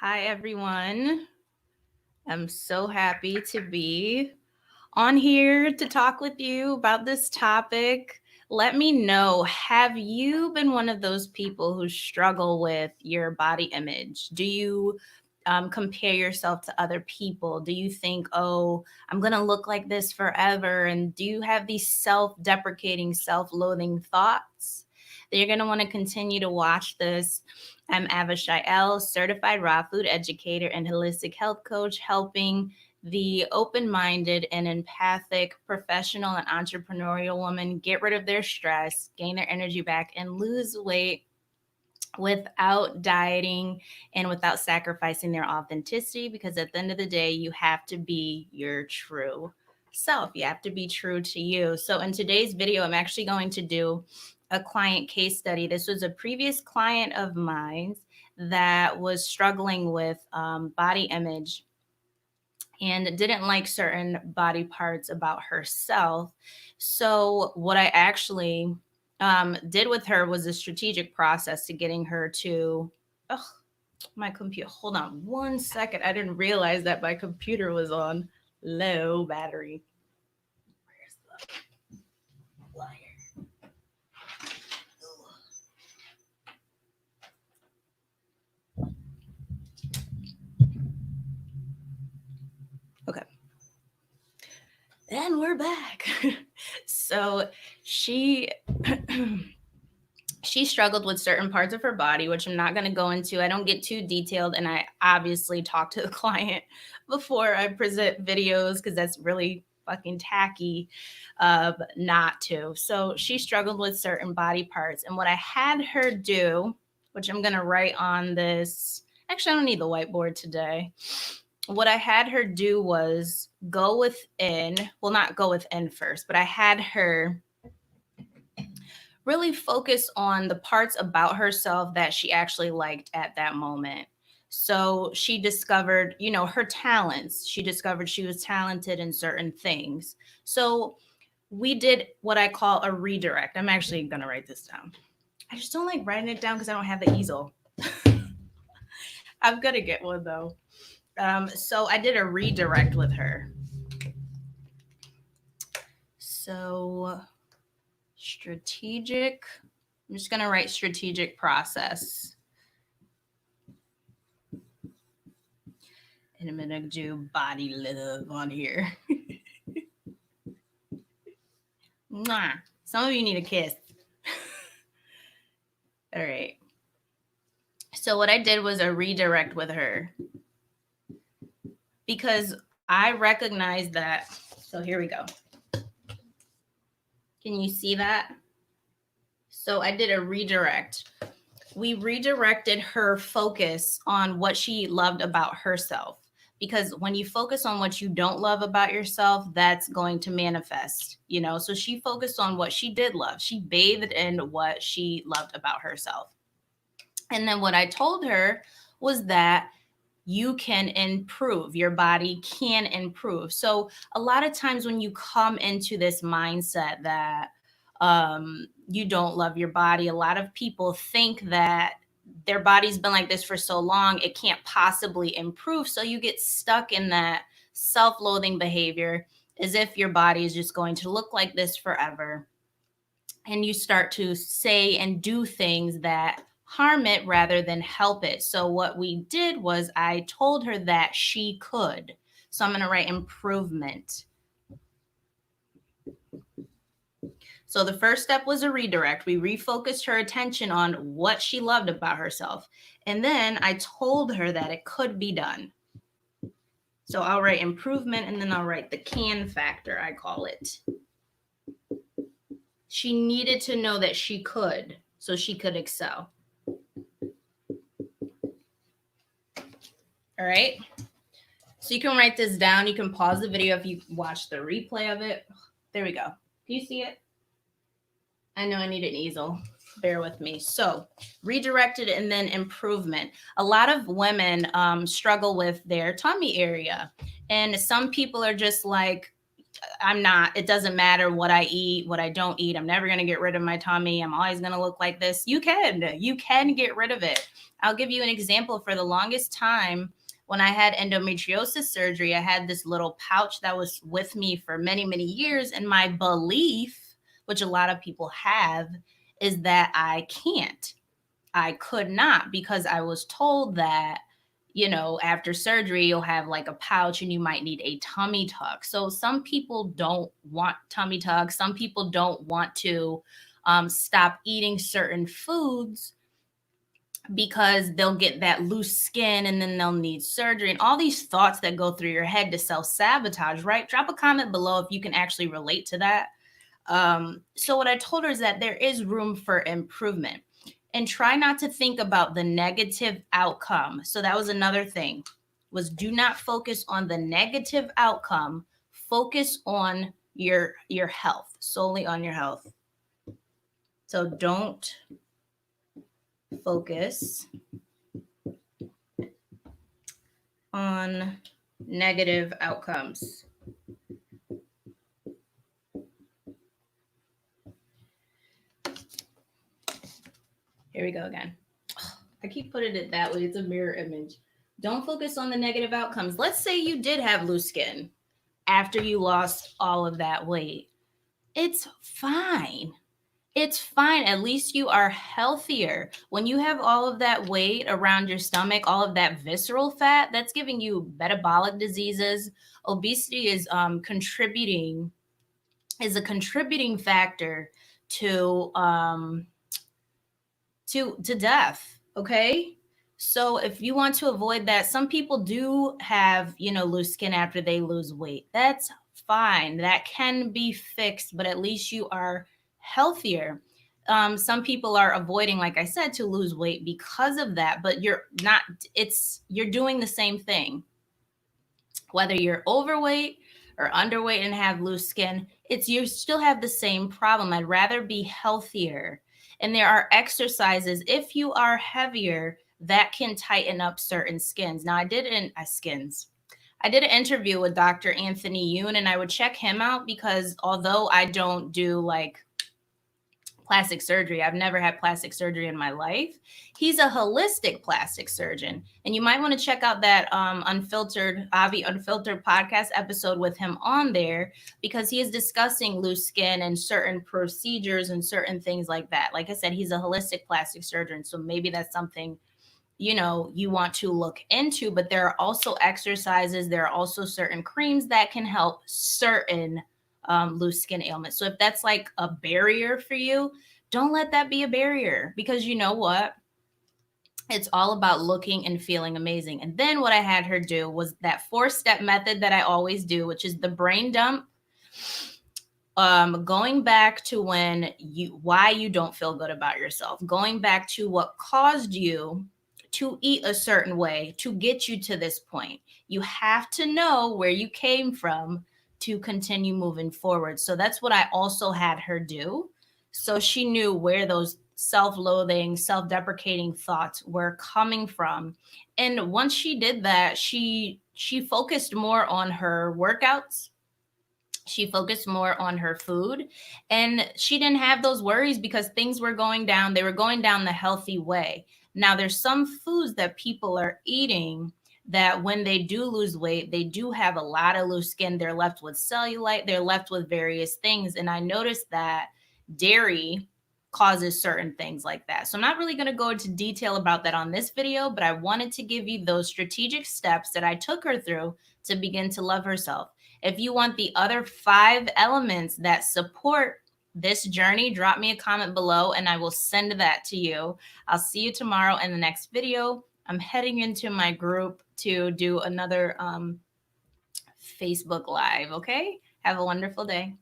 Hi, everyone. I'm so happy to be on here to talk with you about this topic. Let me know, have you been one of those people who struggle with your body image? Do you compare yourself to other people? Do you think, oh, I'm going to look like this forever? And do you have these self deprecating, self loathing thoughts? That you're going to want to continue to watch this. I'm Avishai L, certified raw food educator and holistic health coach, helping the open minded and empathic professional and entrepreneurial woman get rid of their stress, gain their energy back, and lose weight without dieting and without sacrificing their authenticity. Because at the end of the day, you have to be your true self. You have to be true to you. So, in today's video, I'm actually going to do a client case study. This was a previous client of mine that was struggling with body image and didn't like certain body parts about herself. So, what I actually did with her was a strategic process to getting her to, oh, my computer. Hold on 1 second. I didn't realize that my computer was on low battery. Where's the wire? Okay. And we're back. So she she struggled with certain parts of her body, which I'm not going to go into. I don't get too detailed, and I obviously talk to the client before I present videos because that's really fucking tacky not to. So she struggled with certain body parts, and what I had her do, which I'm going to write on this. Actually, I don't need the whiteboard today. What I had her do was go within, well, not go within first, but I had her really focus on the parts about herself that she actually liked at that moment. So she discovered, her talents. She discovered she was talented in certain things. So we did what I call a redirect. I'm actually going to write this down. I just don't like writing it down because I don't have the easel. I'm going to get one though. So I did a redirect with her. So strategic. I'm just going to write strategic process. And I'm going to do body love on here. Mwah. Some of you need a kiss. All right. So what I did was a redirect with her because I recognized that. So here we go. Can you see that? So I did a redirect. We redirected her focus on what she loved about herself. Because when you focus on what you don't love about yourself, that's going to manifest, So she focused on what she did love. She bathed in what she loved about herself. And then what I told her was that you can improve, your body can improve. So a lot of times when you come into this mindset that you don't love your body, a lot of people think that their body's been like this for so long, it can't possibly improve. So you get stuck in that self-loathing behavior as if your body is just going to look like this forever. And you start to say and do things that harm it rather than help it. So what we did was I told her that she could. So I'm going to write improvement. So the first step was a redirect. We refocused her attention on what she loved about herself. And then I told her that it could be done. So I'll write improvement and then I'll write the can factor, I call it. She needed to know that she could, so she could excel. All right. So you can write this down. You can pause the video if you watch the replay of it. There we go. Do you see it? I know I need an easel. Bear with me. So redirected and then improvement. A lot of women struggle with their tummy area. And some people are just like, it doesn't matter what I eat, what I don't eat. I'm never going to get rid of my tummy. I'm always going to look like this. You can get rid of it. I'll give you an example. For the longest time, when I had endometriosis surgery, I had this little pouch that was with me for many, many years. And my belief, which a lot of people have, is that I could not, because I was told that, after surgery, you'll have like a pouch and you might need a tummy tuck. So some people don't want tummy tucks. Some people don't want to stop eating certain foods because they'll get that loose skin and then they'll need surgery, and all these thoughts that go through your head to self-sabotage, right? Drop a comment below if you can actually relate to that. So what I told her is that there is room for improvement, and try not to think about the negative outcome. So that was another thing, was do not focus on the negative outcome. Focus on your health, solely on your health. So don't focus on negative outcomes. Here we go again. I keep putting it that way. It's a mirror image. Don't focus on the negative outcomes. Let's say you did have loose skin after you lost all of that weight. It's fine. It's fine. At least you are healthier. When you have all of that weight around your stomach, all of that visceral fat, that's giving you metabolic diseases. Obesity is a contributing factor to death. Okay. So if you want to avoid that, some people do have, loose skin after they lose weight. That's fine. That can be fixed, but at least you are healthier. Some people are avoiding, like I said, to lose weight because of that, but you're not, you're doing the same thing. Whether you're overweight or underweight and have loose skin, you still have the same problem. I'd rather be healthier. And there are exercises, if you are heavier, that can tighten up certain skins. Now, I did an interview with Dr. Anthony Yoon, and I would check him out because although I don't do like plastic surgery, I've never had plastic surgery in my life. He's a holistic plastic surgeon. And you might want to check out that Unfiltered podcast episode with him on there, because he is discussing loose skin and certain procedures and certain things like that. Like I said, he's a holistic plastic surgeon. So maybe that's something, you want to look into. But there are also exercises. There are also certain creams that can help certain loose skin ailments. So if that's like a barrier for you, don't let that be a barrier, because you know what? It's all about looking and feeling amazing. And then what I had her do was that 4-step method that I always do, which is the brain dump. Going back to why you don't feel good about yourself, going back to what caused you to eat a certain way to get you to this point. You have to know where you came from to continue moving forward. So that's what I also had her do. So she knew where those self-loathing, self-deprecating thoughts were coming from. And once she did that, she focused more on her workouts. She focused more on her food, and she didn't have those worries because things were going down. They were going down the healthy way. Now, there's some foods that people are eating that when they do lose weight, they do have a lot of loose skin. They're left with cellulite. They're left with various things. And I noticed that dairy causes certain things like that. So I'm not really going to go into detail about that on this video, but I wanted to give you those strategic steps that I took her through to begin to love herself. If you want the other 5 elements that support this journey, drop me a comment below and I will send that to you. I'll see you tomorrow in the next video. I'm heading into my group to do another Facebook Live, okay? Have a wonderful day.